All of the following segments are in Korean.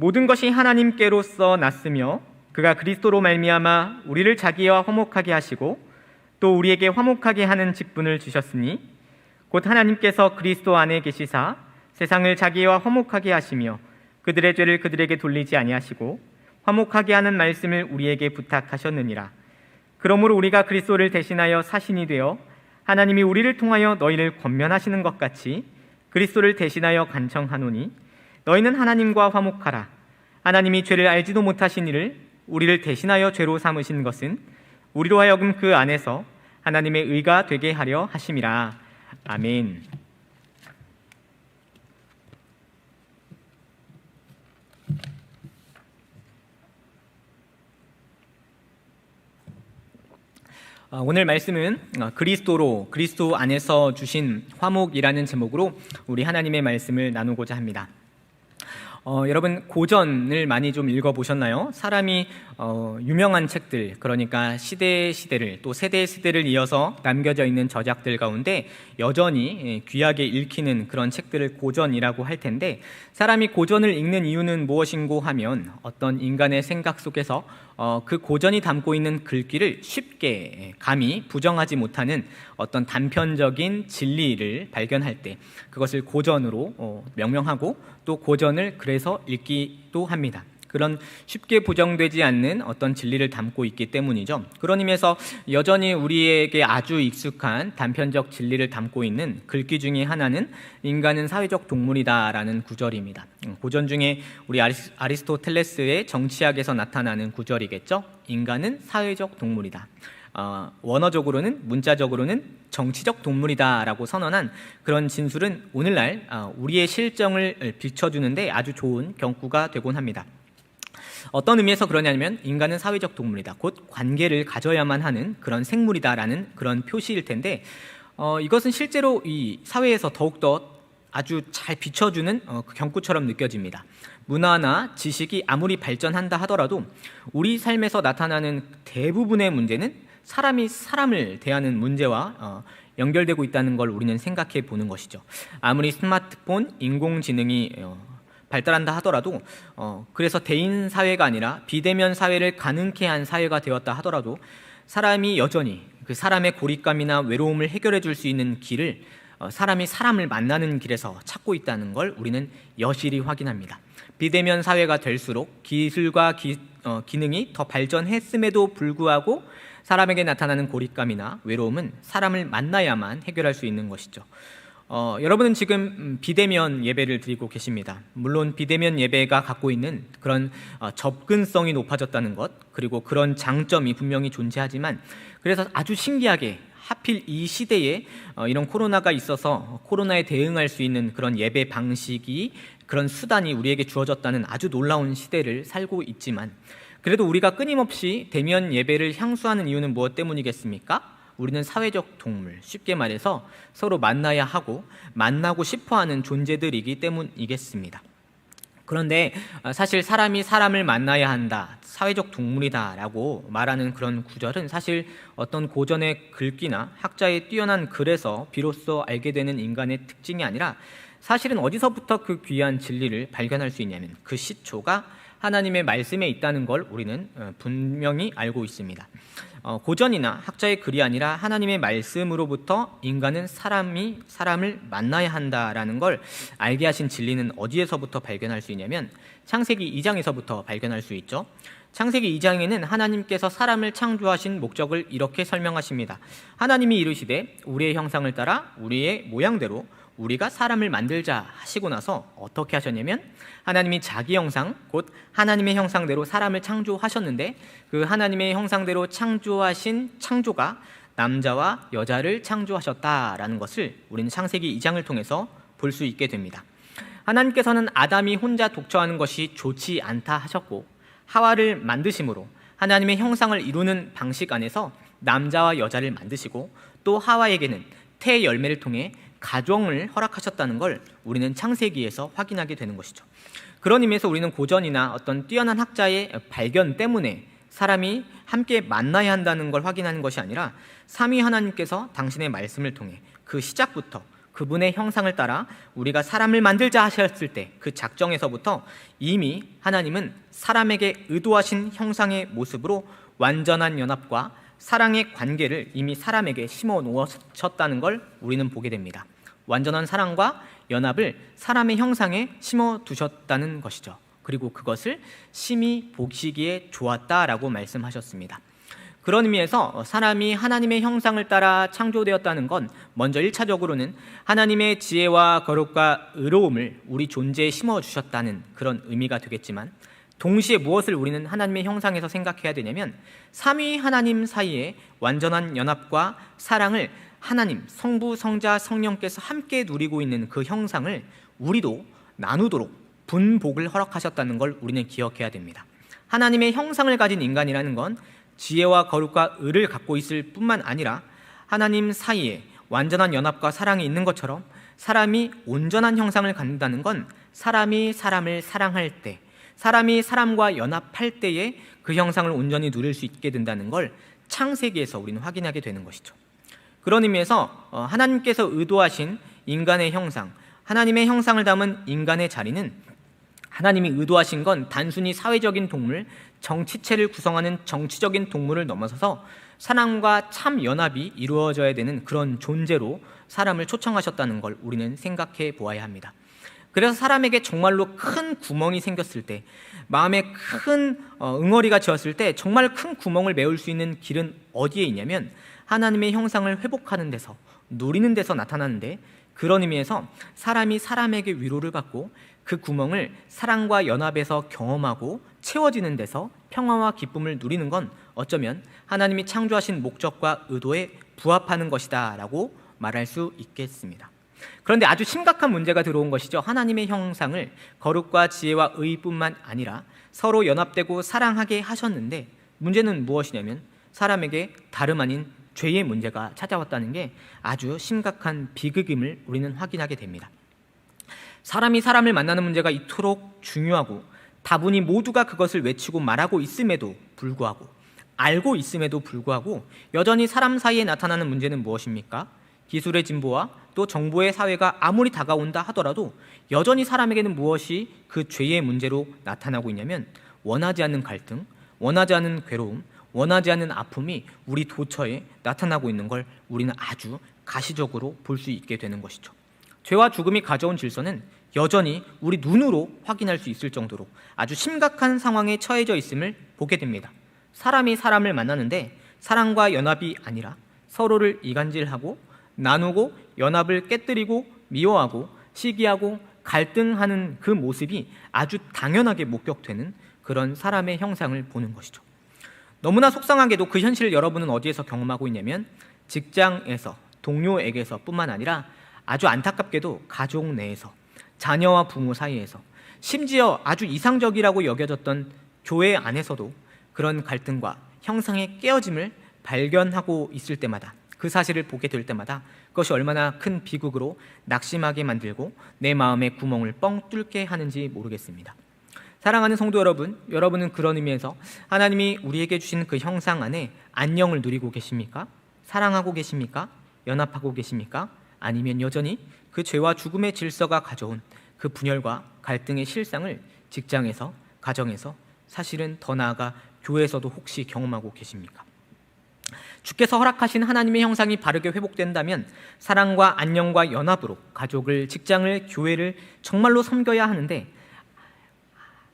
모든 것이 하나님께로서 났으며 그가 그리스도로 말미암아 우리를 자기와 화목하게 하시고 또 우리에게 화목하게 하는 직분을 주셨으니 곧 하나님께서 그리스도 안에 계시사 세상을 자기와 화목하게 하시며 그들의 죄를 그들에게 돌리지 아니하시고 화목하게 하는 말씀을 우리에게 부탁하셨느니라. 그러므로 우리가 그리스도를 대신하여 사신이 되어 하나님이 우리를 통하여 너희를 권면하시는 것 같이 그리스도를 대신하여 간청하노니 너희는 하나님과 화목하라. 하나님이 죄를 알지도 못하신 이를 우리를 대신하여 죄로 삼으신 것은 우리로 하여금 그 안에서 하나님의 의가 되게 하려 하심이라. 아멘. 오늘 말씀은 그리스도 안에서 주신 화목이라는 제목으로 우리 하나님의 말씀을 나누고자 합니다. 여러분 고전을 많이 좀 읽어보셨나요? 사람이 유명한 책들, 그러니까 시대를 또 세대를 이어서 남겨져 있는 저작들 가운데 여전히 귀하게 읽히는 그런 책들을 고전이라고 할 텐데, 사람이 고전을 읽는 이유는 무엇인고 하면 어떤 인간의 생각 속에서 그 고전이 담고 있는 글귀를 쉽게 감히 부정하지 못하는 어떤 단편적인 진리를 발견할 때 그것을 고전으로 명명하고 또 고전을 그래서 읽기도 합니다. 그런 쉽게 부정되지 않는 어떤 진리를 담고 있기 때문이죠. 그런 의미에서 여전히 우리에게 아주 익숙한 단편적 진리를 담고 있는 글귀 중에 하나는 인간은 사회적 동물이다라는 구절입니다. 고전 중에 우리 아리스토텔레스의 정치학에서 나타나는 구절이겠죠. 인간은 사회적 동물이다. 원어적으로는, 문자적으로는 정치적 동물이다라고 선언한 그런 진술은 오늘날 우리의 실정을 비춰주는데 아주 좋은 경구가 되곤 합니다. 어떤 의미에서 그러냐면 인간은 사회적 동물이다, 곧 관계를 가져야만 하는 그런 생물이다라는 그런 표시일 텐데, 이것은 실제로 이 사회에서 더욱더 아주 잘 비춰주는 그 경구처럼 느껴집니다. 문화나 지식이 아무리 발전한다 하더라도 우리 삶에서 나타나는 대부분의 문제는 사람이 사람을 대하는 문제와 연결되고 있다는 걸 우리는 생각해 보는 것이죠. 아무리 스마트폰, 인공지능이 발달한다 하더라도 그래서 대인 사회가 아니라 비대면 사회를 가능케 한 사회가 되었다 하더라도 사람이 여전히 그 사람의 고립감이나 외로움을 해결해 줄 수 있는 길을 사람이 사람을 만나는 길에서 찾고 있다는 걸 우리는 여실히 확인합니다. 비대면 사회가 될수록 기술과 기능이 더 발전했음에도 불구하고 사람에게 나타나는 고립감이나 외로움은 사람을 만나야만 해결할 수 있는 것이죠. 여러분은 지금 비대면 예배를 드리고 계십니다. 물론 비대면 예배가 갖고 있는 그런 접근성이 높아졌다는 것, 그리고 그런 장점이 분명히 존재하지만, 그래서 아주 신기하게 하필 이 시대에 이런 코로나가 있어서 코로나에 대응할 수 있는 그런 예배 방식이, 그런 수단이 우리에게 주어졌다는 아주 놀라운 시대를 살고 있지만, 그래도 우리가 끊임없이 대면 예배를 향수하는 이유는 무엇 때문이겠습니까? 우리는 사회적 동물, 쉽게 말해서 서로 만나야 하고 만나고 싶어하는 존재들이기 때문이겠습니다. 그런데 사실 사람이 사람을 만나야 한다, 사회적 동물이다라고 말하는 그런 구절은 사실 어떤 고전의 글귀나 학자의 뛰어난 글에서 비로소 알게 되는 인간의 특징이 아니라, 사실은 어디서부터 그 귀한 진리를 발견할 수 있냐면 그 시초가 하나님의 말씀에 있다는 걸 우리는 분명히 알고 있습니다. 고전이나 학자의 글이 아니라 하나님의 말씀으로부터 인간은 사람을 만나야 한다라는 걸 알게 하신 진리는 어디에서부터 발견할 수 있냐면 창세기 2장에서부터 발견할 수 있죠. 창세기 2장에는 하나님께서 사람을 창조하신 목적을 이렇게 설명하십니다. 하나님이 이르시되 우리의 형상을 따라 우리의 모양대로 우리가 사람을 만들자 하시고 나서 어떻게 하셨냐면, 하나님이 자기 형상, 곧 하나님의 형상대로 사람을 창조하셨는데 그 하나님의 형상대로 창조하신 창조가 남자와 여자를 창조하셨다라는 것을 우리는 창세기 2장을 통해서 볼 수 있게 됩니다. 하나님께서는 아담이 혼자 독처하는 것이 좋지 않다 하셨고, 하와를 만드심으로 하나님의 형상을 이루는 방식 안에서 남자와 여자를 만드시고, 또 하와에게는 태 열매를 통해 가정을 허락하셨다는 걸 우리는 창세기에서 확인하게 되는 것이죠. 그런 의미에서 우리는 고전이나 어떤 뛰어난 학자의 발견 때문에 사람이 함께 만나야 한다는 걸 확인하는 것이 아니라 삼위 하나님께서 당신의 말씀을 통해 그 시작부터 그분의 형상을 따라 우리가 사람을 만들자 하셨을 때 그 작정에서부터 이미 하나님은 사람에게 의도하신 형상의 모습으로 완전한 연합과 사랑의 관계를 이미 사람에게 심어 놓으셨다는 걸 우리는 보게 됩니다. 완전한 사랑과 연합을 사람의 형상에 심어 두셨다는 것이죠. 그리고 그것을 심히 보시기에 좋았다라고 말씀하셨습니다. 그런 의미에서 사람이 하나님의 형상을 따라 창조되었다는 건 먼저 1차적으로는 하나님의 지혜와 거룩과 의로움을 우리 존재에 심어주셨다는 그런 의미가 되겠지만, 동시에 무엇을 우리는 하나님의 형상에서 생각해야 되냐면 삼위 하나님 사이에 완전한 연합과 사랑을 하나님, 성부, 성자, 성령께서 함께 누리고 있는 그 형상을 우리도 나누도록 분복을 허락하셨다는 걸 우리는 기억해야 됩니다. 하나님의 형상을 가진 인간이라는 건 지혜와 거룩과 의를 갖고 있을 뿐만 아니라 하나님 사이에 완전한 연합과 사랑이 있는 것처럼 사람이 온전한 형상을 갖는다는 건 사람이 사람을 사랑할 때, 사람이 사람과 연합할 때에 그 형상을 온전히 누릴 수 있게 된다는 걸 창세기에서 우리는 확인하게 되는 것이죠. 그런 의미에서 하나님께서 의도하신 인간의 형상, 하나님의 형상을 담은 인간의 자리는 하나님이 의도하신 건 단순히 사회적인 동물, 정치체를 구성하는 정치적인 동물을 넘어서서 사랑과 참 연합이 이루어져야 되는 그런 존재로 사람을 초청하셨다는 걸 우리는 생각해 보아야 합니다. 그래서 사람에게 정말로 큰 구멍이 생겼을 때, 마음에 큰 응어리가 지었을 때 정말 큰 구멍을 메울 수 있는 길은 어디에 있냐면 하나님의 형상을 회복하는 데서, 누리는 데서 나타나는데, 그런 의미에서 사람이 사람에게 위로를 받고 그 구멍을 사랑과 연합에서 경험하고 채워지는 데서 평화와 기쁨을 누리는 건 어쩌면 하나님이 창조하신 목적과 의도에 부합하는 것이다 라고 말할 수 있겠습니다. 그런데 아주 심각한 문제가 들어온 것이죠. 하나님의 형상을 거룩과 지혜와 의뿐만 아니라 서로 연합되고 사랑하게 하셨는데, 문제는 무엇이냐면 사람에게 다름 아닌 죄의 문제가 찾아왔다는 게 아주 심각한 비극임을 우리는 확인하게 됩니다. 사람이 사람을 만나는 문제가 이토록 중요하고 다분히 모두가 그것을 외치고 말하고 있음에도 불구하고, 알고 있음에도 불구하고 여전히 사람 사이에 나타나는 문제는 무엇입니까? 기술의 진보와 또 정보의 사회가 아무리 다가온다 하더라도 여전히 사람에게는 무엇이 그 죄의 문제로 나타나고 있냐면 원하지 않는 갈등, 원하지 않는 괴로움, 원하지 않는 아픔이 우리 도처에 나타나고 있는 걸 우리는 아주 가시적으로 볼 수 있게 되는 것이죠. 죄와 죽음이 가져온 질서는 여전히 우리 눈으로 확인할 수 있을 정도로 아주 심각한 상황에 처해져 있음을 보게 됩니다. 사람이 사람을 만나는데 사랑과 연합이 아니라 서로를 이간질하고 나누고 연합을 깨뜨리고 미워하고 시기하고 갈등하는 그 모습이 아주 당연하게 목격되는 그런 사람의 형상을 보는 것이죠. 너무나 속상하게도 그 현실을 여러분은 어디에서 경험하고 있냐면 직장에서, 동료에게서 뿐만 아니라 아주 안타깝게도 가족 내에서, 자녀와 부모 사이에서, 심지어 아주 이상적이라고 여겨졌던 교회 안에서도 그런 갈등과 형상의 깨어짐을 발견하고 있을 때마다, 그 사실을 보게 될 때마다 그것이 얼마나 큰 비극으로 낙심하게 만들고 내 마음의 구멍을 뻥 뚫게 하는지 모르겠습니다. 사랑하는 성도 여러분, 여러분은 그런 의미에서 하나님이 우리에게 주신 그 형상 안에 안녕을 누리고 계십니까? 사랑하고 계십니까? 연합하고 계십니까? 아니면 여전히 그 죄와 죽음의 질서가 가져온 그 분열과 갈등의 실상을 직장에서, 가정에서, 사실은 더 나아가 교회에서도 혹시 경험하고 계십니까? 주께서 허락하신 하나님의 형상이 바르게 회복된다면 사랑과 안녕과 연합으로 가족을, 직장을, 교회를 정말로 섬겨야 하는데,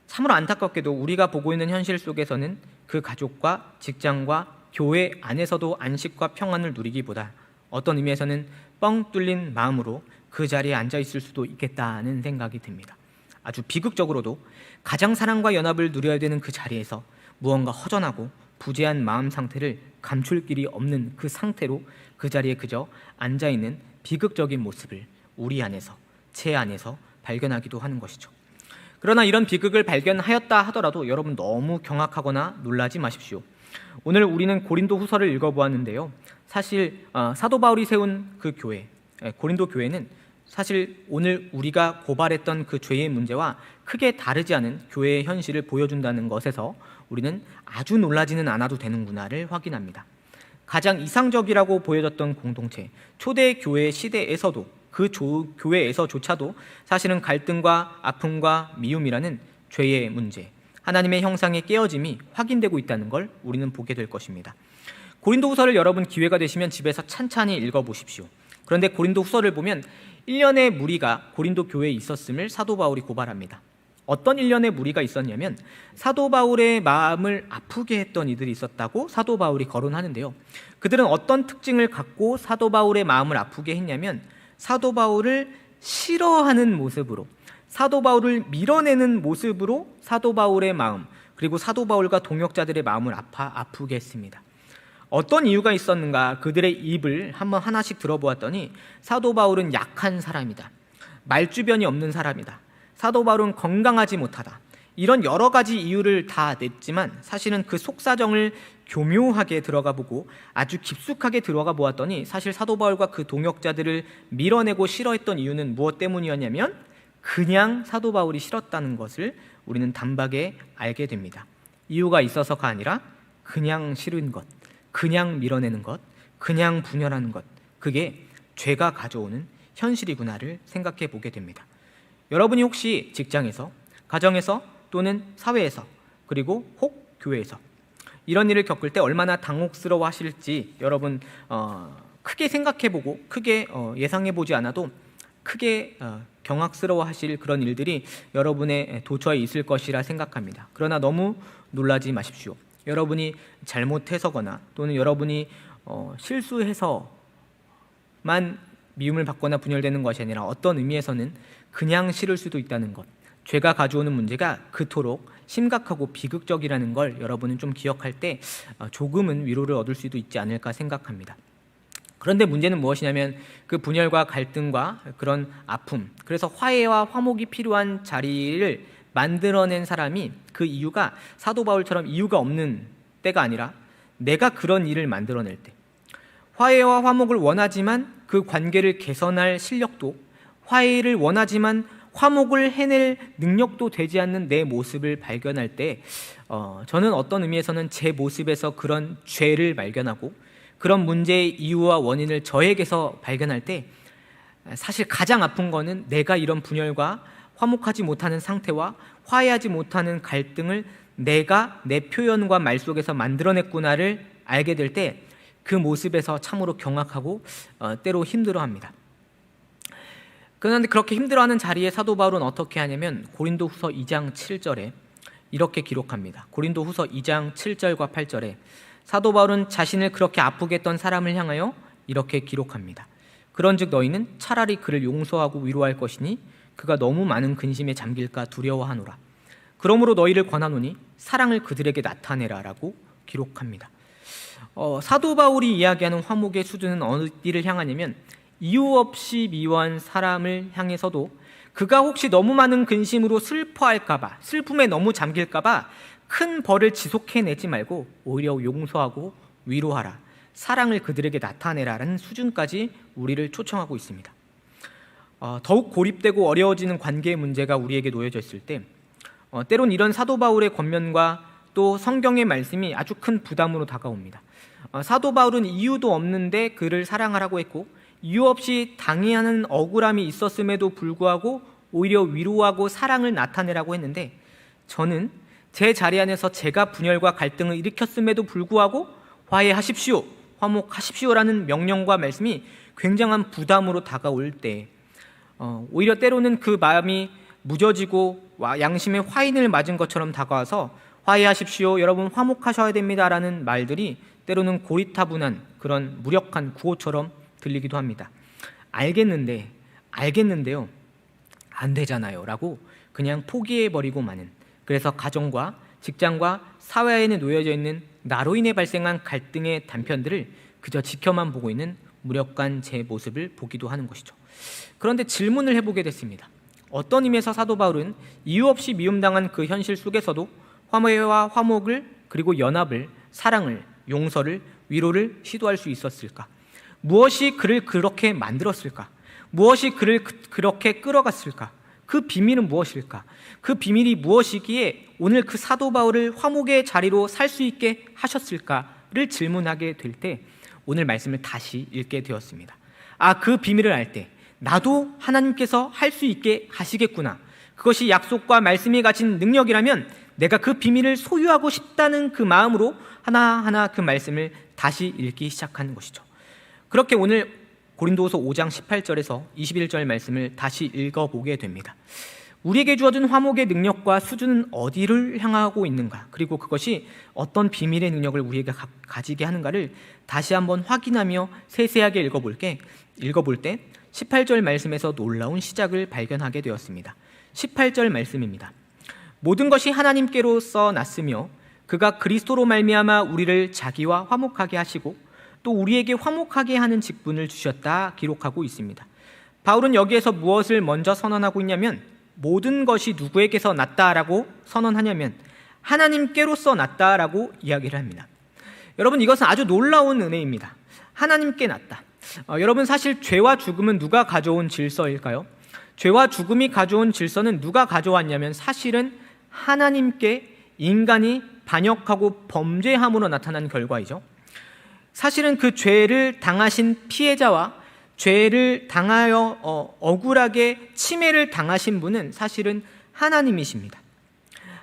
참으로 안타깝게도 우리가 보고 있는 현실 속에서는 그 가족과 직장과 교회 안에서도 안식과 평안을 누리기보다 어떤 의미에서는 뻥 뚫린 마음으로 그 자리에 앉아 있을 수도 있겠다는 생각이 듭니다. 아주 비극적으로도 가장 사랑과 연합을 누려야 되는 그 자리에서 무언가 허전하고 부재한 마음 상태를 감출 길이 없는 그 상태로 그 자리에 그저 앉아있는 비극적인 모습을 우리 안에서, 제 안에서 발견하기도 하는 것이죠. 그러나 이런 비극을 발견하였다 하더라도 여러분 너무 경악하거나 놀라지 마십시오. 오늘 우리는 고린도 후서를 읽어보았는데요. 사실 사도 바울이 세운 그 교회, 고린도 교회는 사실 오늘 우리가 고발했던 그 죄의 문제와 크게 다르지 않은 교회의 현실을 보여준다는 것에서 우리는 아주 놀라지는 않아도 되는구나를 확인합니다. 가장 이상적이라고 보여졌던 공동체, 초대 교회 시대에서도 교회에서조차도 사실은 갈등과 아픔과 미움이라는 죄의 문제, 하나님의 형상의 깨어짐이 확인되고 있다는 걸 우리는 보게 될 것입니다. 고린도후서를 여러분 기회가 되시면 집에서 찬찬히 읽어보십시오. 그런데 고린도후서를 보면 일련의 무리가 고린도 교회에 있었음을 사도 바울이 고발합니다. 어떤 일련의 무리가 있었냐면 사도 바울의 마음을 아프게 했던 이들이 있었다고 사도 바울이 거론하는데요. 그들은 어떤 특징을 갖고 사도 바울의 마음을 아프게 했냐면 사도 바울을 싫어하는 모습으로, 사도 바울을 밀어내는 모습으로 사도 바울의 마음, 그리고 사도 바울과 동역자들의 마음을 아프게 했습니다. 어떤 이유가 있었는가 그들의 입을 한번 하나씩 들어보았더니 사도 바울은 약한 사람이다, 말주변이 없는 사람이다, 사도 바울은 건강하지 못하다, 이런 여러 가지 이유를 다 냈지만 사실은 그 속사정을 교묘하게 들어가 보고 아주 깊숙하게 들어가 보았더니 사실 사도 바울과 그 동역자들을 밀어내고 싫어했던 이유는 무엇 때문이었냐면 그냥 사도 바울이 싫었다는 것을 우리는 단박에 알게 됩니다. 이유가 있어서가 아니라 그냥 싫은 것, 그냥 밀어내는 것, 그냥 분열하는 것, 그게 죄가 가져오는 현실이구나를 생각해 보게 됩니다. 여러분이 혹시 직장에서, 가정에서 또는 사회에서, 그리고 혹 교회에서 이런 일을 겪을 때 얼마나 당혹스러워 하실지 여러분 크게 생각해보고 크게 예상해보지 않아도 크게 경악스러워 하실 그런 일들이 여러분의 도처에 있을 것이라 생각합니다. 그러나 너무 놀라지 마십시오. 여러분이 잘못해서거나 또는 여러분이 실수해서만 미움을 받거나 분열되는 것이 아니라 어떤 의미에서는 그냥 싫을 수도 있다는 것, 죄가 가져오는 문제가 그토록 심각하고 비극적이라는 걸 여러분은 좀 기억할 때 조금은 위로를 얻을 수도 있지 않을까 생각합니다. 그런데 문제는 무엇이냐면 그 분열과 갈등과 그런 아픔, 그래서 화해와 화목이 필요한 자리를 만들어낸 사람이 그 이유가 사도 바울처럼 이유가 없는 때가 아니라 내가 그런 일을 만들어낼 때, 화해와 화목을 원하지만 그 관계를 개선할 실력도, 화해를 원하지만 화목을 해낼 능력도 되지 않는 내 모습을 발견할 때 저는 어떤 의미에서는 제 모습에서 그런 죄를 발견하고 그런 문제의 이유와 원인을 저에게서 발견할 때 사실 가장 아픈 거는 내가 이런 분열과 화목하지 못하는 상태와 화해하지 못하는 갈등을 내가 내 표현과 말 속에서 만들어냈구나를 알게 될 때 그 모습에서 참으로 경악하고 때로 힘들어합니다. 그런데 그렇게 힘들어하는 자리에 사도 바울은 어떻게 하냐면 고린도후서 2장 7절에 이렇게 기록합니다. 고린도후서 2장 7절과 8절에 사도 바울은 자신을 그렇게 아프게 했던 사람을 향하여 이렇게 기록합니다. 그런즉 너희는 차라리 그를 용서하고 위로할 것이니 그가 너무 많은 근심에 잠길까 두려워하노라. 그러므로 너희를 권하노니 사랑을 그들에게 나타내라 라고 기록합니다. 사도 바울이 이야기하는 화목의 수준은 어디를 향하냐면 이유 없이 미워한 사람을 향해서도 그가 혹시 너무 많은 근심으로 슬퍼할까봐, 슬픔에 너무 잠길까봐 큰 벌을 지속해내지 말고 오히려 용서하고 위로하라, 사랑을 그들에게 나타내라라는 수준까지 우리를 초청하고 있습니다. 더욱 고립되고 어려워지는 관계의 문제가 우리에게 놓여져 있을 때 때론 이런 사도 바울의 권면과 또 성경의 말씀이 아주 큰 부담으로 다가옵니다. 사도 바울은 이유도 없는데 그를 사랑하라고 했고 이유 없이 당해하는 억울함이 있었음에도 불구하고 오히려 위로하고 사랑을 나타내라고 했는데 저는 제 자리 안에서 제가 분열과 갈등을 일으켰음에도 불구하고 화해하십시오, 화목하십시오라는 명령과 말씀이 굉장한 부담으로 다가올 때 오히려 때로는 그 마음이 무뎌지고 양심의 화인을 맞은 것처럼 다가와서 화해하십시오, 여러분 화목하셔야 됩니다라는 말들이 때로는 고리타분한 그런 무력한 구호처럼 들리기도 합니다. 알겠는데요 안 되잖아요 라고 그냥 포기해버리고 마는, 그래서 가정과 직장과 사회에는 놓여져 있는 나로 인해 발생한 갈등의 단편들을 그저 지켜만 보고 있는 무력한 제 모습을 보기도 하는 것이죠. 그런데 질문을 해보게 됐습니다. 어떤 의미에서 사도 바울은 이유 없이 미움당한 그 현실 속에서도 화해와 화목을, 그리고 연합을, 사랑을, 용서를, 위로를 시도할 수 있었을까? 무엇이 그를 그렇게 만들었을까? 무엇이 그를 그렇게 끌어갔을까? 그 비밀은 무엇일까? 그 비밀이 무엇이기에 오늘 그 사도 바울을 화목의 자리로 살 수 있게 하셨을까를 질문하게 될 때 오늘 말씀을 다시 읽게 되었습니다. 그 비밀을 알 때 나도 하나님께서 할 수 있게 하시겠구나. 그것이 약속과 말씀이 가진 능력이라면 내가 그 비밀을 소유하고 싶다는 그 마음으로 하나하나 그 말씀을 다시 읽기 시작하는 것이죠. 그렇게 오늘 고린도후서 5장 18절에서 21절 말씀을 다시 읽어보게 됩니다. 우리에게 주어진 화목의 능력과 수준은 어디를 향하고 있는가, 그리고 그것이 어떤 비밀의 능력을 우리에게 가지게 하는가를 다시 한번 확인하며 세세하게 읽어볼 때 18절 말씀에서 놀라운 시작을 발견하게 되었습니다. 18절 말씀입니다. 모든 것이 하나님께로서 났으며 그가 그리스도로 말미암아 우리를 자기와 화목하게 하시고 또 우리에게 화목하게 하는 직분을 주셨다 기록하고 있습니다. 바울은 여기에서 무엇을 먼저 선언하고 있냐면, 모든 것이 누구에게서 났다라고 선언하냐면 하나님께로서 났다라고 이야기를 합니다. 여러분, 이것은 아주 놀라운 은혜입니다. 하나님께 났다. 여러분, 사실 죄와 죽음은 누가 가져온 질서일까요? 죄와 죽음이 가져온 질서는 누가 가져왔냐면 사실은 하나님께 인간이 반역하고 범죄함으로 나타난 결과이죠. 사실은 그 죄를 당하신 피해자와 죄를 당하여 억울하게 침해를 당하신 분은 사실은 하나님이십니다.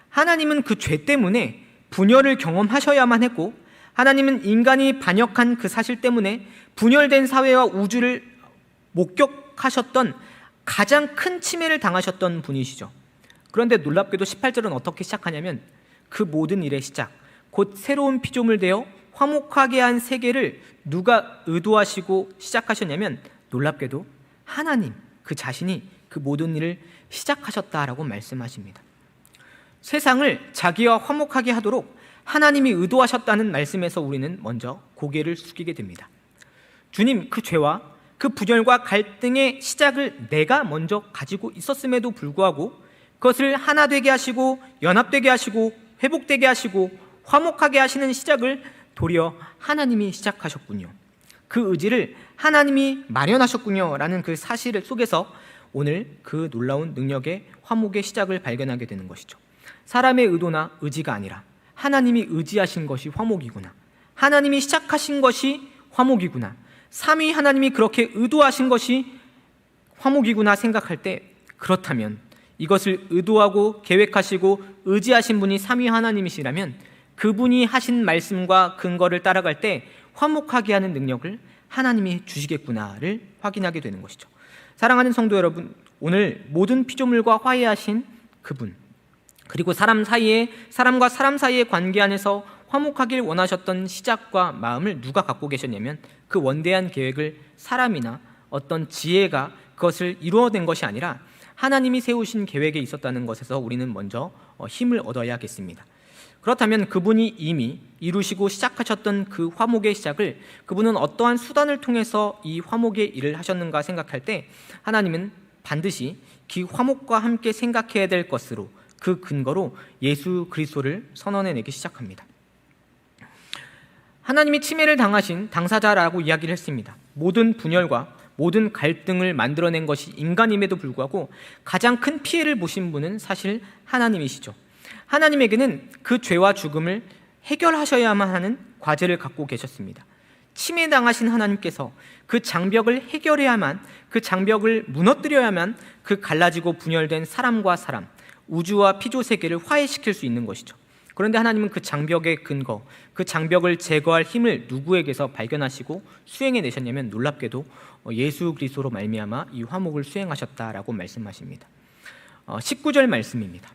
하나님은 그 죄 때문에 분열을 경험하셔야만 했고, 하나님은 인간이 반역한 그 사실 때문에 분열된 사회와 우주를 목격하셨던 가장 큰 침해를 당하셨던 분이시죠. 그런데 놀랍게도 18절은 어떻게 시작하냐면, 그 모든 일의 시작, 곧 새로운 피조물 되어 화목하게 한 세계를 누가 의도하시고 시작하셨냐면 놀랍게도 하나님 그 자신이 그 모든 일을 시작하셨다라고 말씀하십니다. 세상을 자기와 화목하게 하도록 하나님이 의도하셨다는 말씀에서 우리는 먼저 고개를 숙이게 됩니다. 주님, 그 죄와 그 분열과 갈등의 시작을 내가 먼저 가지고 있었음에도 불구하고 그것을 하나 되게 하시고 연합되게 하시고 회복되게 하시고 화목하게 하시는 시작을 도리어 하나님이 시작하셨군요. 그 의지를 하나님이 마련하셨군요 라는 그 사실 속에서 오늘 그 놀라운 능력의 화목의 시작을 발견하게 되는 것이죠. 사람의 의도나 의지가 아니라 하나님이 의지하신 것이 화목이구나, 하나님이 시작하신 것이 화목이구나, 삼위 하나님이 그렇게 의도하신 것이 화목이구나 생각할 때, 그렇다면 이것을 의도하고 계획하시고 의지하신 분이 삼위 하나님이시라면 그분이 하신 말씀과 근거를 따라갈 때 화목하게 하는 능력을 하나님이 주시겠구나를 확인하게 되는 것이죠. 사랑하는 성도 여러분, 오늘 모든 피조물과 화해하신 그분, 그리고 사람과 사람 사이의 관계 안에서 화목하길 원하셨던 시작과 마음을 누가 갖고 계셨냐면 그 원대한 계획을 사람이나 어떤 지혜가 그것을 이루어낸 것이 아니라 하나님이 세우신 계획에 있었다는 것에서 우리는 먼저 힘을 얻어야겠습니다. 그렇다면 그분이 이미 이루시고 시작하셨던 그 화목의 시작을 그분은 어떠한 수단을 통해서 이 화목의 일을 하셨는가 생각할 때 하나님은 반드시 그 화목과 함께 생각해야 될 것으로 그 근거로 예수 그리스도를 선언해내기 시작합니다. 하나님이 침해를 당하신 당사자라고 이야기를 했습니다. 모든 분열과 모든 갈등을 만들어낸 것이 인간임에도 불구하고 가장 큰 피해를 보신 분은 사실 하나님이시죠. 하나님에게는 그 죄와 죽음을 해결하셔야만 하는 과제를 갖고 계셨습니다. 침해당하신 하나님께서 그 장벽을 해결해야만, 그 장벽을 무너뜨려야만 그 갈라지고 분열된 사람과 사람, 우주와 피조 세계를 화해시킬 수 있는 것이죠. 그런데 하나님은 그 장벽의 근거, 그 장벽을 제거할 힘을 누구에게서 발견하시고 수행해내셨냐면 놀랍게도 예수 그리스도로 말미암아 이 화목을 수행하셨다라고 말씀하십니다. 19절 말씀입니다.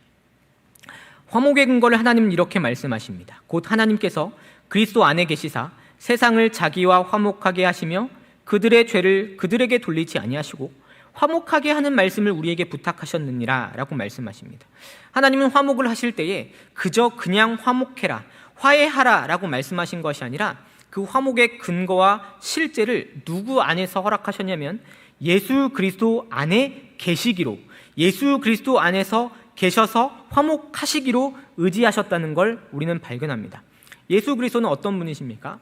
화목의 근거를 하나님은 이렇게 말씀하십니다. 곧 하나님께서 그리스도 안에 계시사 세상을 자기와 화목하게 하시며 그들의 죄를 그들에게 돌리지 아니하시고 화목하게 하는 말씀을 우리에게 부탁하셨느니라 라고 말씀하십니다. 하나님은 화목을 하실 때에 그냥 화목해라, 화해하라 라고 말씀하신 것이 아니라 그 화목의 근거와 실제를 누구 안에서 허락하셨냐면 예수 그리스도 안에 계시기로, 예수 그리스도 안에서 계셔서 화목하시기로 의지하셨다는 걸 우리는 발견합니다. 예수 그리스도는 어떤 분이십니까?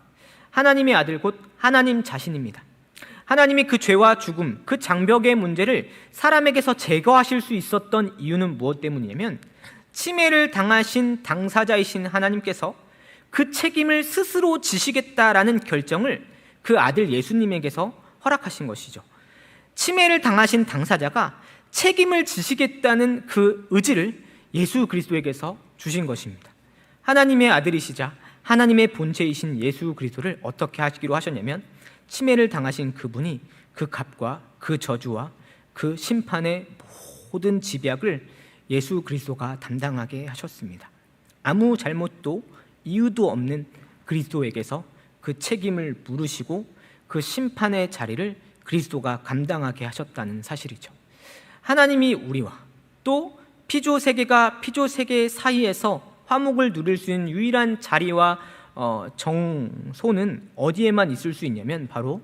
하나님의 아들 곧 하나님 자신입니다. 하나님이 그 죄와 죽음, 그 장벽의 문제를 사람에게서 제거하실 수 있었던 이유는 무엇 때문이냐면 침해를 당하신 당사자이신 하나님께서 그 책임을 스스로 지시겠다라는 결정을 그 아들 예수님에게서 허락하신 것이죠. 침해를 당하신 당사자가 책임을 지시겠다는 그 의지를 예수 그리스도에게서 주신 것입니다. 하나님의 아들이시자 하나님의 본체이신 예수 그리스도를 어떻게 하시기로 하셨냐면, 침해를 당하신 그분이 그 값과 그 저주와 그 심판의 모든 집약을 예수 그리스도가 담당하게 하셨습니다. 아무 잘못도 이유도 없는 그리스도에게서 그 책임을 물으시고 그 심판의 자리를 그리스도가 감당하게 하셨다는 사실이죠. 하나님이 우리와 또 피조세계가 피조세계 사이에서 화목을 누릴 수 있는 유일한 자리와 정소는 어디에만 있을 수 있냐면 바로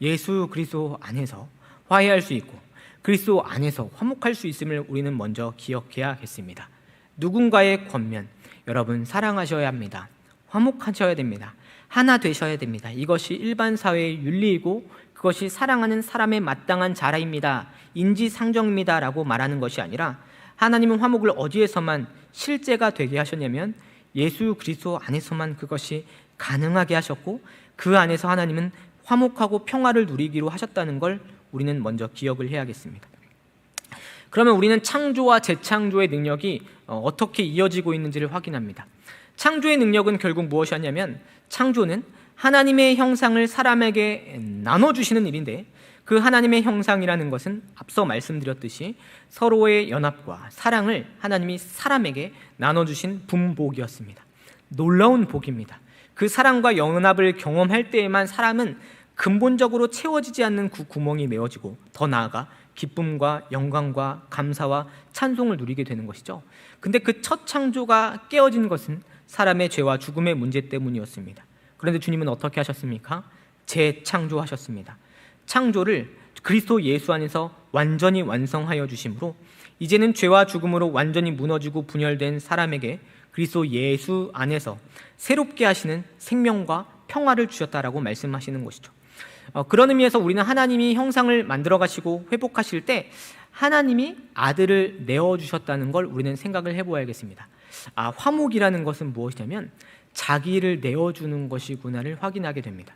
예수 그리스도 안에서 화해할 수 있고 그리스도 안에서 화목할 수 있음을 우리는 먼저 기억해야겠습니다. 누군가의 권면, 여러분 사랑하셔야 합니다. 화목하셔야 됩니다. 하나 되셔야 됩니다. 이것이 일반 사회의 윤리이고 그것이 사랑하는 사람의 마땅한 자라입니다. 인지상정입니다 라고 말하는 것이 아니라, 하나님은 화목을 어디에서만 실제가 되게 하셨냐면 예수 그리스도 안에서만 그것이 가능하게 하셨고, 그 안에서 하나님은 화목하고 평화를 누리기로 하셨다는 걸 우리는 먼저 기억을 해야겠습니다. 그러면 우리는 창조와 재창조의 능력이 어떻게 이어지고 있는지를 확인합니다. 창조의 능력은 결국 무엇이었냐면, 창조는 하나님의 형상을 사람에게 나눠주시는 일인데, 그 하나님의 형상이라는 것은 앞서 말씀드렸듯이 서로의 연합과 사랑을 하나님이 사람에게 나눠주신 분복이었습니다. 놀라운 복입니다. 그 사랑과 연합을 경험할 때에만 사람은 근본적으로 채워지지 않는 그 구멍이 메워지고 더 나아가 기쁨과 영광과 감사와 찬송을 누리게 되는 것이죠. 근데 그 첫 창조가 깨어진 것은 사람의 죄와 죽음의 문제 때문이었습니다. 그런데 주님은 어떻게 하셨습니까? 재창조하셨습니다. 창조를 그리스도 예수 안에서 완전히 완성하여 주심으로 이제는 죄와 죽음으로 완전히 무너지고 분열된 사람에게 그리스도 예수 안에서 새롭게 하시는 생명과 평화를 주셨다라고 말씀하시는 것이죠. 그런 의미에서 우리는 하나님이 형상을 만들어 가시고 회복하실 때 하나님이 아들을 내어주셨다는 걸 우리는 생각을 해보아야겠습니다. 화목이라는 것은 무엇이냐면 자기를 내어주는 것이구나를 확인하게 됩니다.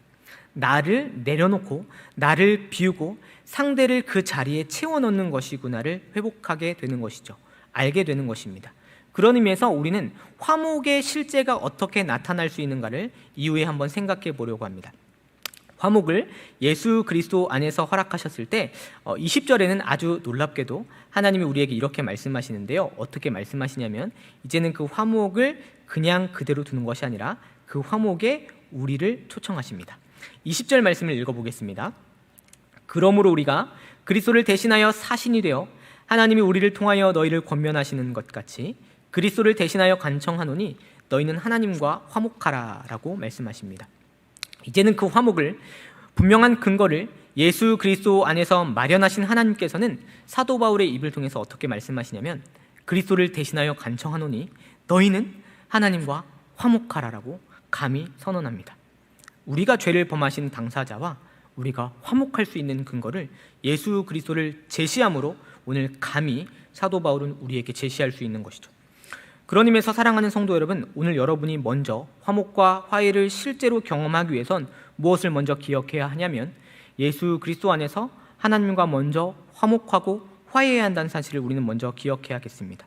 나를 내려놓고 나를 비우고 상대를 그 자리에 채워넣는 것이구나를 회복하게 되는 것이죠. 알게 되는 것입니다. 그런 의미에서 우리는 화목의 실제가 어떻게 나타날 수 있는가를 이후에 한번 생각해 보려고 합니다. 화목을 예수 그리스도 안에서 허락하셨을 때 20절에는 아주 놀랍게도 하나님이 우리에게 이렇게 말씀하시는데요. 어떻게 말씀하시냐면, 이제는 그 화목을 그냥 그대로 두는 것이 아니라 그 화목에 우리를 초청하십니다. 20절 말씀을 읽어보겠습니다. 그러므로 우리가 그리스도를 대신하여 사신이 되어 하나님이 우리를 통하여 너희를 권면하시는 것 같이 그리스도를 대신하여 간청하노니 너희는 하나님과 화목하라 라고 말씀하십니다. 이제는 그 화목을, 분명한 근거를 예수 그리스도 안에서 마련하신 하나님께서는 사도 바울의 입을 통해서 어떻게 말씀하시냐면, 그리스도를 대신하여 간청하노니 너희는 하나님과 화목하라라고 감히 선언합니다. 우리가 죄를 범하신 당사자와 우리가 화목할 수 있는 근거를 예수 그리스도를 제시함으로 오늘 감히 사도 바울은 우리에게 제시할 수 있는 것이죠. 그런 의미에서 사랑하는 성도 여러분, 오늘 여러분이 먼저 화목과 화해를 실제로 경험하기 위해선 무엇을 먼저 기억해야 하냐면, 예수 그리스도 안에서 하나님과 먼저 화목하고 화해해야 한다는 사실을 우리는 먼저 기억해야겠습니다.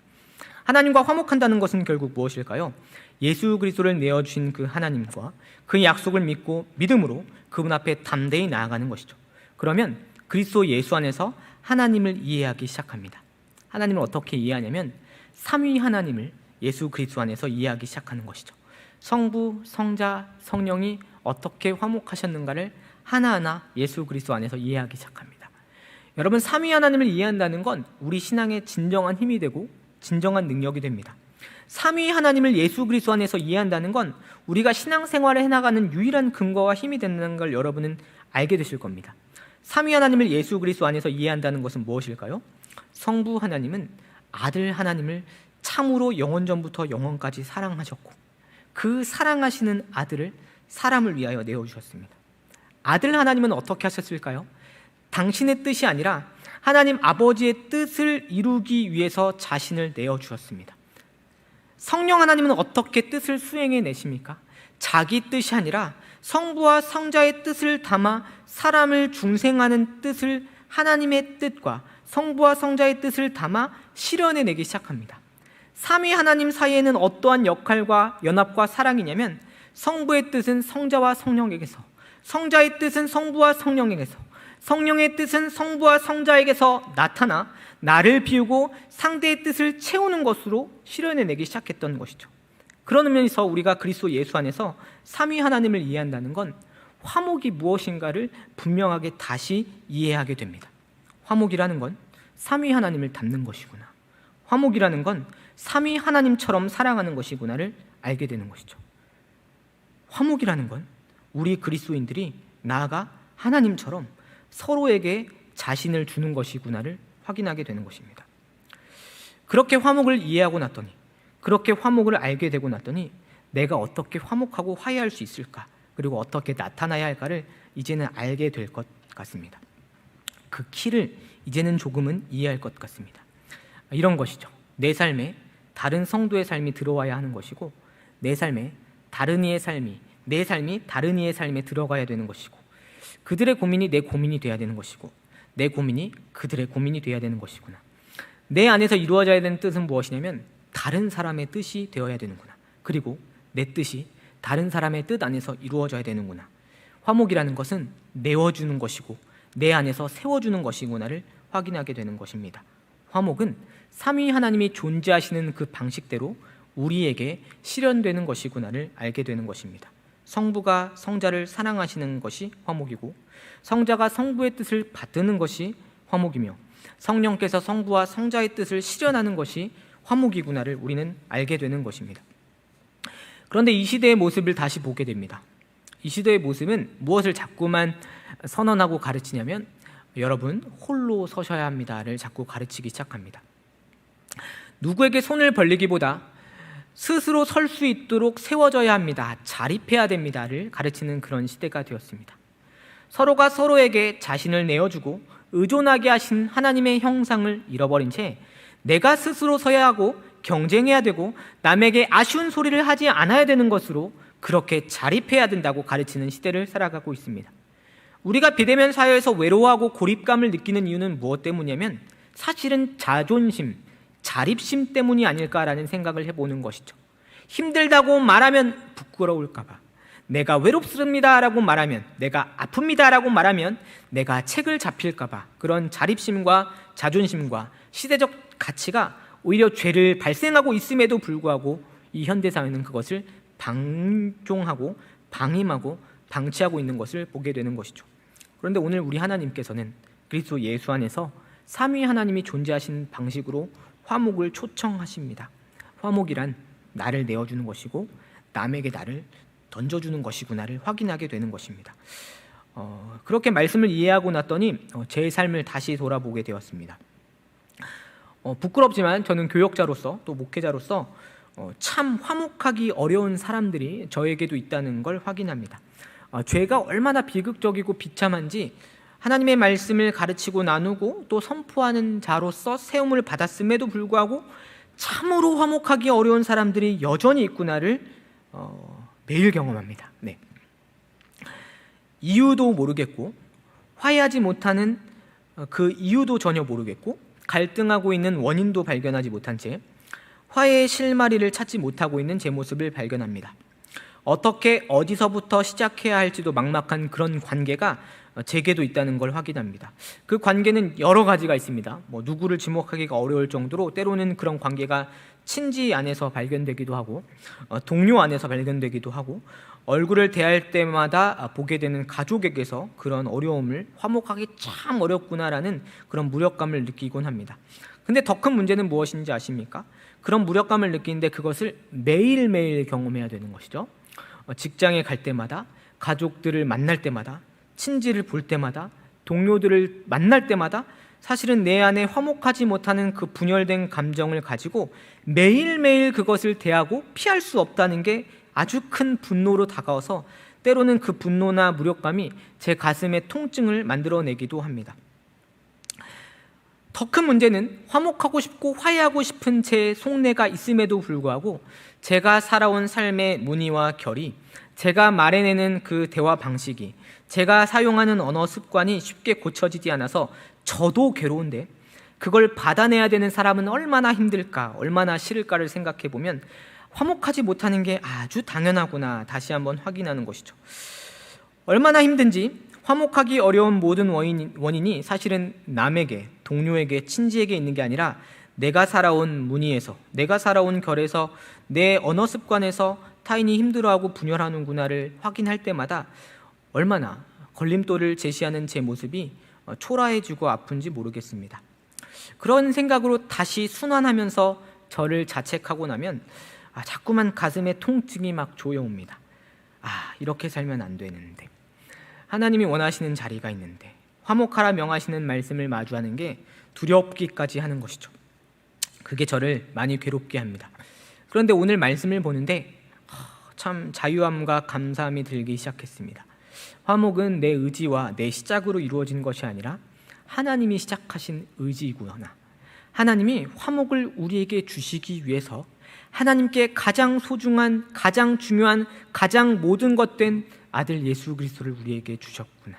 하나님과 화목한다는 것은 결국 무엇일까요? 예수 그리스도를 내어주신 그 하나님과 그 약속을 믿고 믿음으로 그분 앞에 담대히 나아가는 것이죠. 그러면 그리스도 예수 안에서 하나님을 이해하기 시작합니다. 하나님을 어떻게 이해하냐면 삼위 하나님을 예수 그리스도 안에서 이해하기 시작하는 것이죠. 성부, 성자, 성령이 어떻게 화목하셨는가를 하나하나 예수 그리스도 안에서 이해하기 시작합니다. 여러분, 삼위 하나님을 이해한다는 건 우리 신앙의 진정한 힘이 되고 진정한 능력이 됩니다. 삼위 하나님을 예수 그리스도 안에서 이해한다는 건 우리가 신앙생활을 해나가는 유일한 근거와 힘이 된다는 걸 여러분은 알게 되실 겁니다. 삼위 하나님을 예수 그리스도 안에서 이해한다는 것은 무엇일까요? 성부 하나님은 아들 하나님을 참으로 영원전부터 영원까지 사랑하셨고 그 사랑하시는 아들을 사람을 위하여 내어주셨습니다. 아들 하나님은 어떻게 하셨을까요? 당신의 뜻이 아니라 하나님 아버지의 뜻을 이루기 위해서 자신을 내어주셨습니다. 성령 하나님은 어떻게 뜻을 수행해 내십니까? 자기 뜻이 아니라 성부와 성자의 뜻을 담아 사람을 중생하는 뜻을 하나님의 뜻과 성부와 성자의 뜻을 담아 실현해내기 시작합니다. 삼위 하나님 사이에는 어떠한 역할과 연합과 사랑이냐면 성부의 뜻은 성자와 성령에게서, 성자의 뜻은 성부와 성령에게서, 성령의 뜻은 성부와 성자에게서 나타나 나를 비우고 상대의 뜻을 채우는 것으로 실현해내기 시작했던 것이죠. 그런 면에서 우리가 그리스도 예수 안에서 삼위 하나님을 이해한다는 건 화목이 무엇인가를 분명하게 다시 이해하게 됩니다. 화목이라는 건 삼위 하나님을 닮는 것이구나, 화목이라는 건 삼위 하나님처럼 사랑하는 것이구나를 알게 되는 것이죠. 화목이라는 건 우리 그리스도인들이 나아가 하나님처럼 서로에게 자신을 주는 것이구나를 확인하게 되는 것입니다. 그렇게 화목을 이해하고 났더니, 그렇게 화목을 알게 되고 났더니 내가 어떻게 화목하고 화해할 수 있을까, 그리고 어떻게 나타나야 할까를 이제는 알게 될 것 같습니다. 그 키를 이제는 조금은 이해할 것 같습니다. 이런 것이죠. 내 삶에 다른 성도의 삶이 들어와야 하는 것이고, 내 삶에 다른 이의 삶이, 내 삶이 다른 이의 삶에 들어가야 되는 것이고, 그들의 고민이 내 고민이 돼야 되는 것이고, 내 고민이 그들의 고민이 돼야 되는 것이구나. 내 안에서 이루어져야 되는 뜻은 무엇이냐면 다른 사람의 뜻이 되어야 되는구나. 그리고 내 뜻이 다른 사람의 뜻 안에서 이루어져야 되는구나. 화목이라는 것은 내어주는 것이고 내 안에서 세워주는 것이구나를 확인하게 되는 것입니다. 화목은 삼위 하나님이 존재하시는 그 방식대로 우리에게 실현되는 것이구나를 알게 되는 것입니다. 성부가 성자를 사랑하시는 것이 화목이고, 성자가 성부의 뜻을 받드는 것이 화목이며, 성령께서 성부와 성자의 뜻을 실현하는 것이 화목이구나를 우리는 알게 되는 것입니다. 그런데 이 시대의 모습을 다시 보게 됩니다. 이 시대의 모습은 무엇을 자꾸만 선언하고 가르치냐면, 여러분 홀로 서셔야 합니다를 자꾸 가르치기 시작합니다. 누구에게 손을 벌리기보다 스스로 설 수 있도록 세워져야 합니다, 자립해야 됩니다를 가르치는 그런 시대가 되었습니다. 서로가 서로에게 자신을 내어주고 의존하게 하신 하나님의 형상을 잃어버린 채 내가 스스로 서야 하고 경쟁해야 되고 남에게 아쉬운 소리를 하지 않아야 되는 것으로 그렇게 자립해야 된다고 가르치는 시대를 살아가고 있습니다. 우리가 비대면 사회에서 외로워하고 고립감을 느끼는 이유는 무엇 때문이냐면 사실은 자존심, 자립심 때문이 아닐까라는 생각을 해보는 것이죠. 힘들다고 말하면 부끄러울까 봐, 내가 외롭습니다라고 말하면, 내가 아픕니다라고 말하면 내가 책을 잡힐까 봐, 그런 자립심과 자존심과 시대적 가치가 오히려 죄를 발생하고 있음에도 불구하고 이 현대사회는 그것을 방종하고 방임하고 방치하고 있는 것을 보게 되는 것이죠. 그런데 오늘 우리 하나님께서는 그리스도 예수 안에서 삼위 하나님이 존재하신 방식으로 화목을 초청하십니다. 화목이란 나를 내어주는 것이고 남에게 나를 던져주는 것이구나를 확인하게 되는 것입니다. 그렇게 말씀을 이해하고 났더니 제 삶을 다시 돌아보게 되었습니다. 부끄럽지만 저는 교역자로서 또 목회자로서 참 화목하기 어려운 사람들이 저에게도 있다는 걸 확인합니다. 죄가 얼마나 비극적이고 비참한지 하나님의 말씀을 가르치고 나누고 또 선포하는 자로서 세움을 받았음에도 불구하고 참으로 화목하기 어려운 사람들이 여전히 있구나를 매일 경험합니다. 네. 이유도 모르겠고 화해하지 못하는 그 이유도 전혀 모르겠고 갈등하고 있는 원인도 발견하지 못한 채 화해의 실마리를 찾지 못하고 있는 제 모습을 발견합니다. 어떻게 어디서부터 시작해야 할지도 막막한 그런 관계가 제게도 있다는 걸 확인합니다. 그 관계는 여러 가지가 있습니다. 누구를 지목하기가 어려울 정도로 때로는 그런 관계가 친지 안에서 발견되기도 하고 동료 안에서 발견되기도 하고 얼굴을 대할 때마다 보게 되는 가족에게서 그런 어려움을 화목하기 참 어렵구나라는 그런 무력감을 느끼곤 합니다. 근데 더 큰 문제는 무엇인지 아십니까? 그런 무력감을 느끼는데 그것을 매일매일 경험해야 되는 것이죠. 직장에 갈 때마다, 가족들을 만날 때마다, 친지를 볼 때마다, 동료들을 만날 때마다 사실은 내 안에 화목하지 못하는 그 분열된 감정을 가지고 매일매일 그것을 대하고 피할 수 없다는 게 아주 큰 분노로 다가와서 때로는 그 분노나 무력감이 제 가슴에 통증을 만들어내기도 합니다. 더 큰 문제는 화목하고 싶고 화해하고 싶은 제 속내가 있음에도 불구하고 제가 살아온 삶의 문의와 결이, 제가 말해내는 그 대화 방식이, 제가 사용하는 언어 습관이 쉽게 고쳐지지 않아서 저도 괴로운데 그걸 받아내야 되는 사람은 얼마나 힘들까, 얼마나 싫을까를 생각해 보면 화목하지 못하는 게 아주 당연하구나 다시 한번 확인하는 것이죠. 얼마나 힘든지 화목하기 어려운 모든 원인이 사실은 남에게, 동료에게, 친지에게 있는 게 아니라 내가 살아온 문의에서, 내가 살아온 결에서, 내 언어 습관에서 타인이 힘들어하고 분열하는구나를 확인할 때마다 얼마나 걸림돌을 제시하는 제 모습이 초라해지고 아픈지 모르겠습니다. 그런 생각으로 다시 순환하면서 저를 자책하고 나면 자꾸만 가슴에 통증이 막 조여옵니다. 이렇게 살면 안 되는데, 하나님이 원하시는 자리가 있는데, 화목하라 명하시는 말씀을 마주하는 게 두렵기까지 하는 것이죠. 그게 저를 많이 괴롭게 합니다. 그런데 오늘 말씀을 보는데 참 자유함과 감사함이 들기 시작했습니다. 화목은 내 의지와 내 시작으로 이루어진 것이 아니라 하나님이 시작하신 의지이구나. 하나님이 화목을 우리에게 주시기 위해서 하나님께 가장 소중한, 가장 중요한, 가장 모든 것 된 아들 예수 그리스도를 우리에게 주셨구나.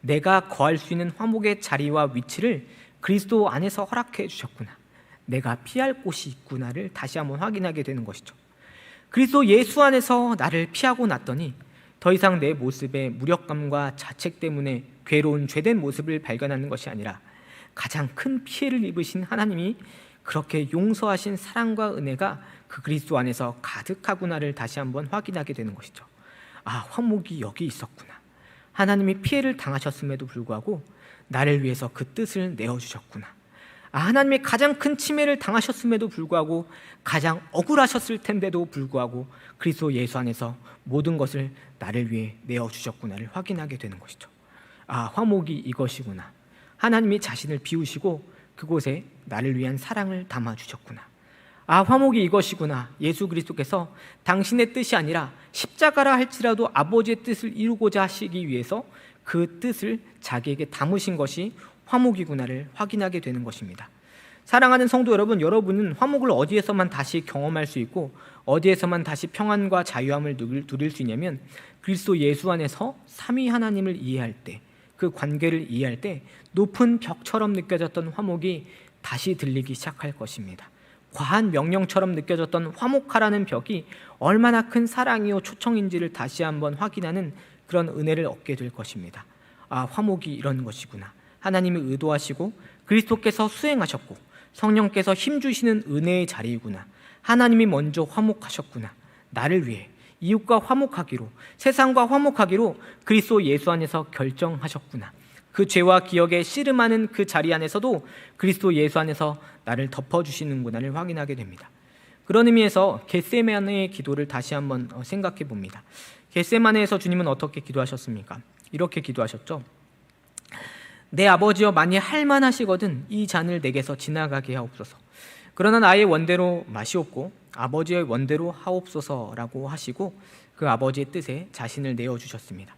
내가 거할 수 있는 화목의 자리와 위치를 그리스도 안에서 허락해 주셨구나. 내가 피할 곳이 있구나를 다시 한번 확인하게 되는 것이죠. 그리스도 예수 안에서 나를 피하고 났더니 더 이상 내 모습의 무력감과 자책 때문에 괴로운 죄된 모습을 발견하는 것이 아니라 가장 큰 피해를 입으신 하나님이 그렇게 용서하신 사랑과 은혜가 그 그리스도 안에서 가득하구나를 다시 한번 확인하게 되는 것이죠. 화목이 여기 있었구나. 하나님이 피해를 당하셨음에도 불구하고 나를 위해서 그 뜻을 내어주셨구나. 하나님이 가장 큰 침해를 당하셨음에도 불구하고, 가장 억울하셨을 텐데도 불구하고 그리스도 예수 안에서 모든 것을 나를 위해 내어주셨구나를 확인하게 되는 것이죠. 화목이 이것이구나. 하나님이 자신을 비우시고 그곳에 나를 위한 사랑을 담아주셨구나. 화목이 이것이구나. 예수 그리스도께서 당신의 뜻이 아니라 십자가라 할지라도 아버지의 뜻을 이루고자 하시기 위해서 그 뜻을 자기에게 담으신 것이 화목이구나를 확인하게 되는 것입니다. 사랑하는 성도 여러분, 여러분은 화목을 어디에서만 다시 경험할 수 있고 어디에서만 다시 평안과 자유함을 누릴 수 있냐면 그리스도 예수 안에서 삼위 하나님을 이해할 때, 그 관계를 이해할 때 높은 벽처럼 느껴졌던 화목이 다시 들리기 시작할 것입니다. 과한 명령처럼 느껴졌던 화목하라는 벽이 얼마나 큰 사랑이요 초청인지를 다시 한번 확인하는 그런 은혜를 얻게 될 것입니다. 화목이 이런 것이구나. 하나님이 의도하시고 그리스도께서 수행하셨고 성령께서 힘주시는 은혜의 자리이구나. 하나님이 먼저 화목하셨구나. 나를 위해 이웃과 화목하기로, 세상과 화목하기로 그리스도 예수 안에서 결정하셨구나. 그 죄와 기억에 씨름하는 그 자리 안에서도 그리스도 예수 안에서 나를 덮어주시는구나를 확인하게 됩니다. 그런 의미에서 겟세마네의 기도를 다시 한번 생각해 봅니다. 겟세마네에서 주님은 어떻게 기도하셨습니까? 이렇게 기도하셨죠. 내 아버지여, 만일 할만하시거든 이 잔을 내게서 지나가게 하옵소서. 그러나 나의 원대로 마시옵고 아버지의 원대로 하옵소서라고 하시고 그 아버지의 뜻에 자신을 내어주셨습니다.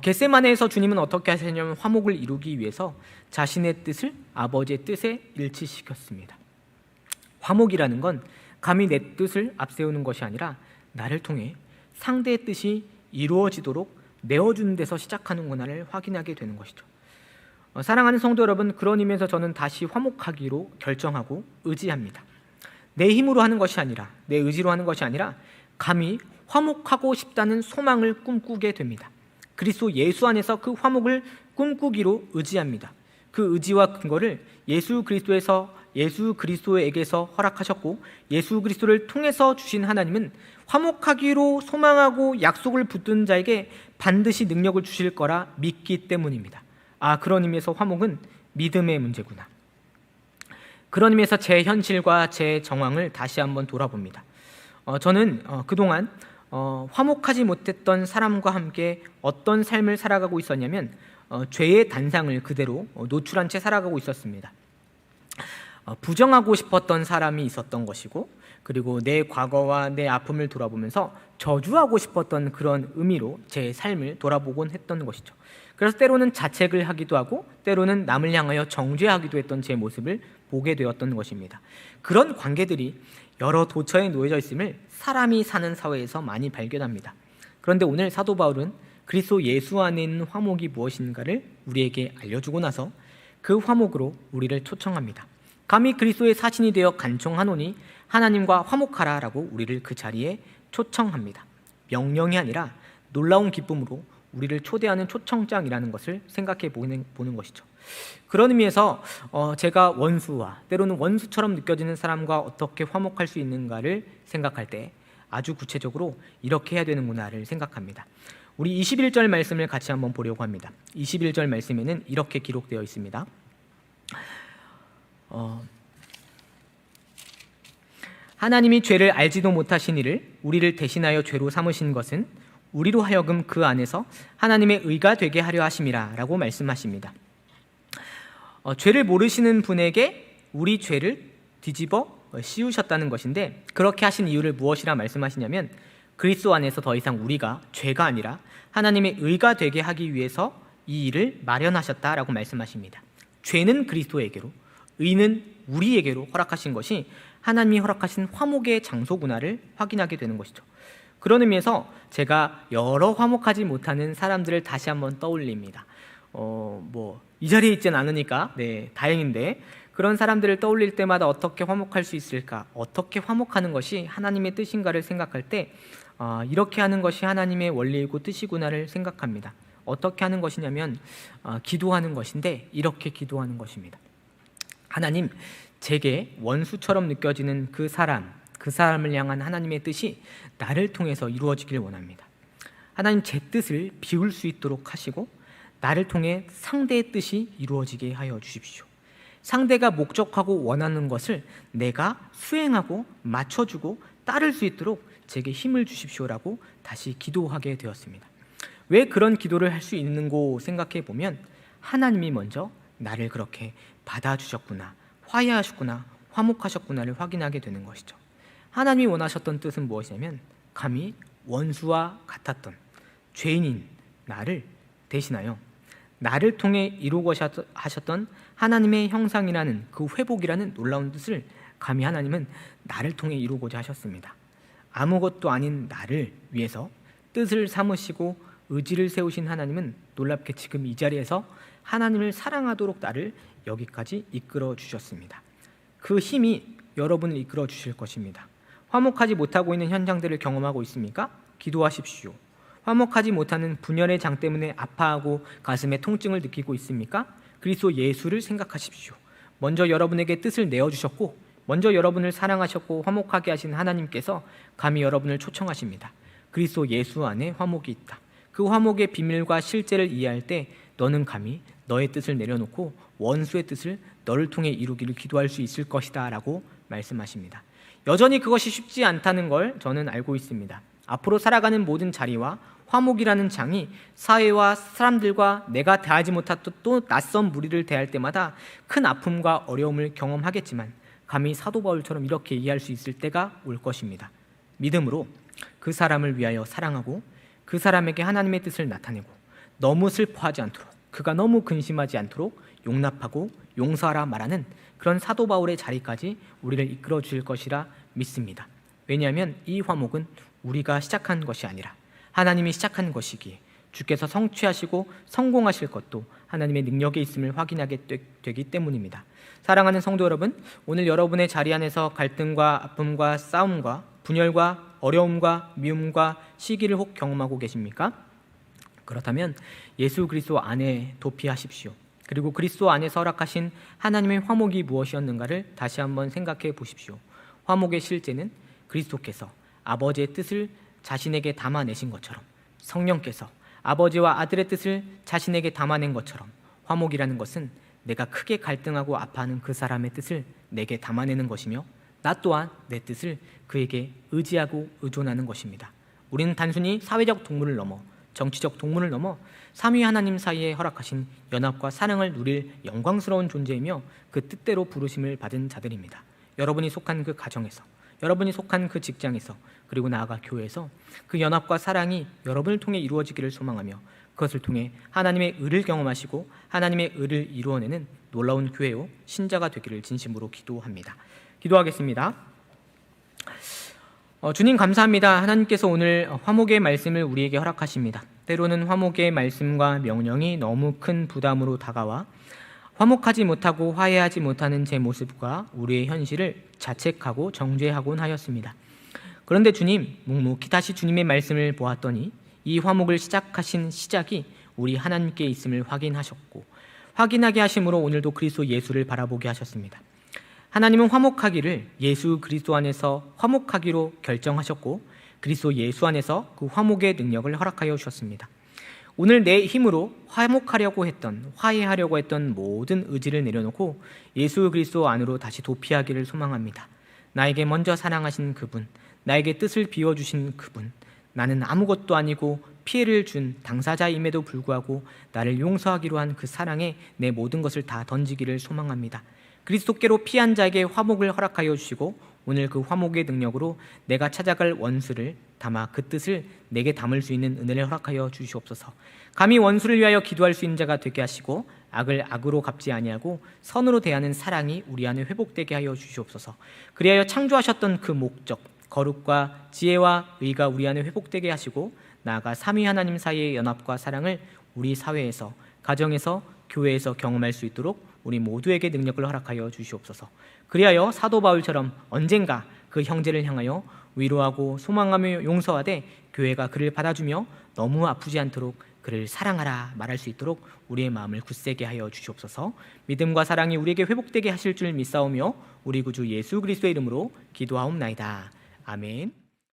겟세마네에서 주님은 어떻게 하셨냐면 화목을 이루기 위해서 자신의 뜻을 아버지의 뜻에 일치시켰습니다. 화목이라는 건 감히 내 뜻을 앞세우는 것이 아니라 나를 통해 상대의 뜻이 이루어지도록 내어주는 데서 시작하는구나를 확인하게 되는 것이죠. 사랑하는 성도 여러분, 그런 의미에서 저는 다시 화목하기로 결정하고 의지합니다. 내 힘으로 하는 것이 아니라, 내 의지로 하는 것이 아니라 감히 화목하고 싶다는 소망을 꿈꾸게 됩니다. 그리스도 예수 안에서 그 화목을 꿈꾸기로 의지합니다. 그 의지와 근거를 예수 그리스도에게서 허락하셨고 예수 그리스도를 통해서 주신 하나님은 화목하기로 소망하고 약속을 붙든 자에게 반드시 능력을 주실 거라 믿기 때문입니다. 그런 의미에서 화목은 믿음의 문제구나. 그런 의미에서 제 현실과 제 정황을 다시 한번 돌아봅니다. 저는 그동안 화목하지 못했던 사람과 함께 어떤 삶을 살아가고 있었냐면 죄의 단상을 그대로 노출한 채 살아가고 있었습니다. 부정하고 싶었던 사람이 있었던 것이고, 그리고 내 과거와 내 아픔을 돌아보면서 저주하고 싶었던 그런 의미로 제 삶을 돌아보곤 했던 것이죠. 그래서 때로는 자책을 하기도 하고 때로는 남을 향하여 정죄하기도 했던 제 모습을 보게 되었던 것입니다. 그런 관계들이 여러 도처에 놓여져 있음을 사람이 사는 사회에서 많이 발견합니다. 그런데 오늘 사도 바울은 그리스도 예수 안에 있는 화목이 무엇인가를 우리에게 알려주고 나서 그 화목으로 우리를 초청합니다. 감히 그리스도의 사신이 되어 간청하노니 하나님과 화목하라라고 우리를 그 자리에 초청합니다. 명령이 아니라 놀라운 기쁨으로 우리를 초대하는 초청장이라는 것을 생각해 보는 것이죠. 그런 의미에서 제가 원수와 때로는 원수처럼 느껴지는 사람과 어떻게 화목할 수 있는가를 생각할 때 아주 구체적으로 이렇게 해야 되는구나를 생각합니다. 우리 21절 말씀을 같이 한번 보려고 합니다. 21절 말씀에는 이렇게 기록되어 있습니다. 하나님이 죄를 알지도 못하신 이를 우리를 대신하여 죄로 삼으신 것은 우리로 하여금 그 안에서 하나님의 의가 되게 하려 하심이라 라고 말씀하십니다. 죄를 모르시는 분에게 우리 죄를 뒤집어 씌우셨다는 것인데, 그렇게 하신 이유를 무엇이라 말씀하시냐면 그리스도 안에서 더 이상 우리가 죄가 아니라 하나님의 의가 되게 하기 위해서 이 일을 마련하셨다라고 말씀하십니다. 죄는 그리스도에게로, 의는 우리에게로 허락하신 것이 하나님이 허락하신 화목의 장소구나를 확인하게 되는 것이죠. 그런 의미에서 제가 여러 화목하지 못하는 사람들을 다시 한번 떠올립니다. 이 자리에 있진 않으니까 다행인데, 그런 사람들을 떠올릴 때마다 어떻게 화목할 수 있을까, 어떻게 화목하는 것이 하나님의 뜻인가를 생각할 때 이렇게 하는 것이 하나님의 원리이고 뜻이구나를 생각합니다. 어떻게 하는 것이냐면 기도하는 것인데, 이렇게 기도하는 것입니다. 하나님, 제게 원수처럼 느껴지는 그 사람을 향한 하나님의 뜻이 나를 통해서 이루어지길 원합니다. 하나님, 제 뜻을 비울 수 있도록 하시고 나를 통해 상대의 뜻이 이루어지게 하여 주십시오. 상대가 목적하고 원하는 것을 내가 수행하고 맞춰주고 따를 수 있도록 제게 힘을 주십시오라고 다시 기도하게 되었습니다. 왜 그런 기도를 할 수 있는고 생각해 보면 하나님이 먼저 나를 그렇게 받아주셨구나, 화해하셨구나, 화목하셨구나를 확인하게 되는 것이죠. 하나님이 원하셨던 뜻은 무엇이냐면 감히 원수와 같았던 죄인인 나를 대신하여 나를 통해 이루고 하셨던 하나님의 형상이라는 그 회복이라는 놀라운 뜻을 감히 하나님은 나를 통해 이루고자 하셨습니다. 아무것도 아닌 나를 위해서 뜻을 삼으시고 의지를 세우신 하나님은 놀랍게 지금 이 자리에서 하나님을 사랑하도록 나를 여기까지 이끌어 주셨습니다. 그 힘이 여러분을 이끌어 주실 것입니다. 화목하지 못하고 있는 현장들을 경험하고 있습니까? 기도하십시오. 화목하지 못하는 분열의 장 때문에 아파하고 가슴에 통증을 느끼고 있습니까? 그리스도 예수를 생각하십시오. 먼저 여러분에게 뜻을 내어주셨고 먼저 여러분을 사랑하셨고 화목하게 하신 하나님께서 감히 여러분을 초청하십니다. 그리스도 예수 안에 화목이 있다. 그 화목의 비밀과 실제를 이해할 때 너는 감히 너의 뜻을 내려놓고 원수의 뜻을 너를 통해 이루기를 기도할 수 있을 것이다 라고 말씀하십니다. 여전히 그것이 쉽지 않다는 걸 저는 알고 있습니다. 앞으로 살아가는 모든 자리와 화목이라는 장이 사회와 사람들과 내가 대하지 못했던 또 낯선 무리를 대할 때마다 큰 아픔과 어려움을 경험하겠지만 감히 사도 바울처럼 이렇게 이해할 수 있을 때가 올 것입니다. 믿음으로 그 사람을 위하여 사랑하고 그 사람에게 하나님의 뜻을 나타내고 너무 슬퍼하지 않도록, 그가 너무 근심하지 않도록 용납하고 용서하라 말하는 그런 사도 바울의 자리까지 우리를 이끌어 주실 것이라 믿습니다. 왜냐하면 이 화목은 우리가 시작한 것이 아니라 하나님이 시작한 것이기에 주께서 성취하시고 성공하실 것도 하나님의 능력에 있음을 확인하게 되기 때문입니다. 사랑하는 성도 여러분, 오늘 여러분의 자리 안에서 갈등과 아픔과 싸움과 분열과 어려움과 미움과 시기를 혹 경험하고 계십니까? 그렇다면 예수 그리스도 안에 도피하십시오. 그리고 그리스도 안에서 허락하신 하나님의 화목이 무엇이었는가를 다시 한번 생각해 보십시오. 화목의 실제는 그리스도께서 아버지의 뜻을 자신에게 담아내신 것처럼, 성령께서 아버지와 아들의 뜻을 자신에게 담아낸 것처럼, 화목이라는 것은 내가 크게 갈등하고 아파하는 그 사람의 뜻을 내게 담아내는 것이며 나 또한 내 뜻을 그에게 의지하고 의존하는 것입니다. 우리는 단순히 사회적 동물을 넘어 정치적 동물을 넘어 삼위 하나님 사이에 허락하신 연합과 사랑을 누릴 영광스러운 존재이며 그 뜻대로 부르심을 받은 자들입니다. 여러분이 속한 그 가정에서, 여러분이 속한 그 직장에서, 그리고 나아가 교회에서 그 연합과 사랑이 여러분을 통해 이루어지기를 소망하며 그것을 통해 하나님의 의를 경험하시고 하나님의 의를 이루어내는 놀라운 교회요 신자가 되기를 진심으로 기도합니다. 기도하겠습니다. 주님 감사합니다. 하나님께서 오늘 화목의 말씀을 우리에게 허락하십니다. 때로는 화목의 말씀과 명령이 너무 큰 부담으로 다가와 화목하지 못하고 화해하지 못하는 제 모습과 우리의 현실을 자책하고 정죄하곤 하였습니다. 그런데 주님, 묵묵히 다시 주님의 말씀을 보았더니 이 화목을 시작하신 시작이 우리 하나님께 있음을 확인하셨고, 확인하게 하심으로 오늘도 그리스도 예수를 바라보게 하셨습니다. 하나님은 화목하기를 예수 그리스도 안에서 화목하기로 결정하셨고, 그리스도 예수 안에서 그 화목의 능력을 허락하여 주셨습니다. 오늘 내 힘으로 화목하려고 했던, 화해하려고 했던 모든 의지를 내려놓고 예수 그리스도 안으로 다시 도피하기를 소망합니다. 나에게 먼저 사랑하신 그분, 나에게 뜻을 비워주신 그분, 나는 아무것도 아니고 피해를 준 당사자임에도 불구하고 나를 용서하기로 한 그 사랑에 내 모든 것을 다 던지기를 소망합니다. 그리스도께로 피한 자에게 화목을 허락하여 주시고, 오늘 그 화목의 능력으로 내가 찾아갈 원수를 담아 그 뜻을 내게 담을 수 있는 은혜를 허락하여 주시옵소서. 감히 원수를 위하여 기도할 수 있는 자가 되게 하시고, 악을 악으로 갚지 아니하고 선으로 대하는 사랑이 우리 안에 회복되게 하여 주시옵소서. 그리하여 창조하셨던 그 목적, 거룩과 지혜와 의가 우리 안에 회복되게 하시고, 나아가 삼위 하나님 사이의 연합과 사랑을 우리 사회에서, 가정에서, 교회에서 경험할 수 있도록 우리 모두에게 능력을 허락하여 주시옵소서. 그리하여 사도 바울처럼 언젠가 그 형제를 향하여 위로하고 소망하며 용서하되 교회가 그를 받아주며 너무 아프지 않도록 그를 사랑하라 말할 수 있도록 우리의 마음을 굳세게 하여 주시옵소서. 믿음과 사랑이 우리에게 회복되게 하실 줄 믿사오며 우리 구주 예수 그리스도의 이름으로 기도하옵나이다. 아멘.